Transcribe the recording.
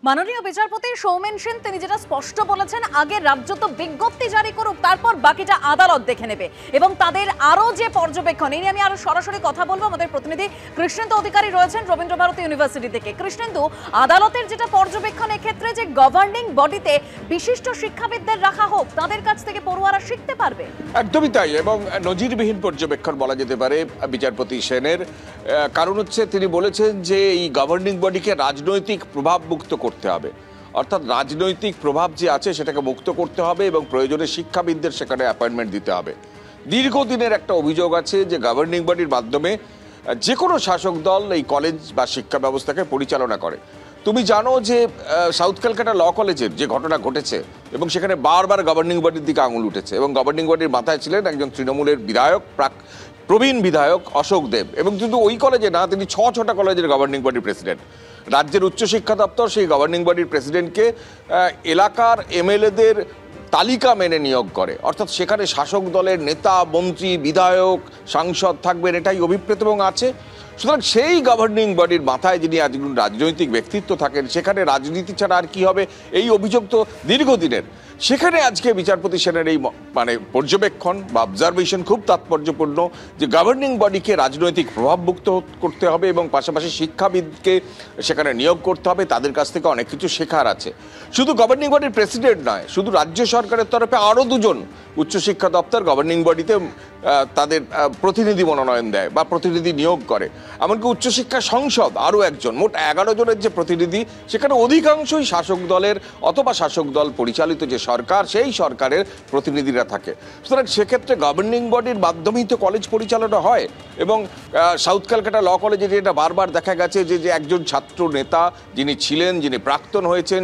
মাননীয় বিচারপতি সৌমেন সেন তিনি যেটা স্পষ্ট বলেছেন, আগে রাজ্য তো বিজ্ঞপ্তি জারি করুক, তারপর বাকিটা আদালত দেখে নেবে। এবং তাদের আরো যে পর্যবেক্ষণ, এই নিয়ে আমি আরো সরাসরি কথা বলবো। আমাদের প্রতিনিধি কৃষ্ণেন্দু অধিকারী রয়েছেন রবীন্দ্র ভারতী ইউনিভার্সিটি থেকে। কৃষ্ণেন্দু, আদালতের যেটা পর্যবেক্ষণ, এক্ষেত্রে যে গভর্নিং বডিতে বিশিষ্ট শিক্ষাবিদদের রাখা হোক, তাদের কাছ থেকে পড়ুয়ারা শিখতে পারবে। একদমই তাই, এবং নজিরবিহীন পর্যবেক্ষণ বলা যেতে পারে বিচারপতি সেনের। কারণ হচ্ছে তিনি বলেছেন যে এই গভর্নিং বডিকে রাজনৈতিক প্রভাব মুক্ত করতে হবে, অর্থাৎ রাজনৈতিক প্রভাব যে আছে সেটাকে মুক্ত করতে হবে এবং প্রয়োজনে শিক্ষাবিদদের সেখানে অ্যাপয়েন্টমেন্ট দিতে হবে। দীর্ঘদিনের একটা অভিযোগ আছে যে গভর্নিং বডির মাধ্যমে যে কোনো শাসক দল এই কলেজ বা শিক্ষা ব্যবস্থাকে পরিচালনা করে। তুমি জানো যে সাউথ ক্যালকাটা ল কলেজের যে ঘটনা ঘটেছে এবং সেখানে বারবার গভর্নিং বডির দিকে আঙুল উঠেছে, এবং গভর্নিং বডির মাথায় ছিলেন একজন তৃণমূলের বিধায়ক, প্রবীণ বিধায়ক অশোক দেব। এবং কিন্তু ওই কলেজে না, তিনি ছটা কলেজের গভর্নিং বডির প্রেসিডেন্ট। রাজ্যের উচ্চশিক্ষা দপ্তর সেই গভর্নিং বডির প্রেসিডেন্টকে এলাকার এমএলএদের তালিকা মেনে নিয়োগ করে, অর্থাৎ সেখানে শাসক দলের নেতা, মন্ত্রী, বিধায়ক, সাংসদ থাকবেন, এটাই অভিপ্রেত এবং আছে। সুতরাং সেই গভর্নিং বডির মাথায় যিনি একজন রাজনৈতিক ব্যক্তিত্ব থাকেন, সেখানে রাজনীতি ছাড়া আর কি হবে, এই অভিযোগ তো দীর্ঘদিনের। সেখানে আজকে বিচারপতি সেনের এই পর্যবেক্ষণ বা অবজারভেশন খুব তাৎপর্যপূর্ণ যে গভর্নিং বডিকে রাজনৈতিক প্রভাবমুক্ত করতে হবে এবং পাশাপাশি শিক্ষাবিদকে সেখানে নিয়োগ করতে হবে, তাদের কাছ থেকে অনেক কিছু শেখার আছে। শুধু গভর্নিং বডির প্রেসিডেন্ট নয়, শুধু রাজ্য সরকারের তরফে আরও দুজন উচ্চশিক্ষা দপ্তর গভর্নিং বডিতে তাদের প্রতিনিধি মনোনয়ন দেয় বা প্রতিনিধি নিয়োগ করে। এমনকি উচ্চশিক্ষা সংসদ আরও একজন, মোট 11 জনের যে প্রতিনিধি, সেখানে অধিকাংশই শাসক দলের অথবা শাসক দল পরিচালিত যে সরকার, সেই সরকারের প্রতিনিধিরা থাকে। সুতরাং সেক্ষেত্রে গভর্নিং বডির মাধ্যমেই তো কলেজ পরিচালনা হয়। এবং সাউথ ক্যালকাটা ল কলেজে যেটা বারবার দেখা গেছে যে একজন ছাত্র নেতা যিনি ছিলেন, যিনি প্রাক্তন হয়েছেন,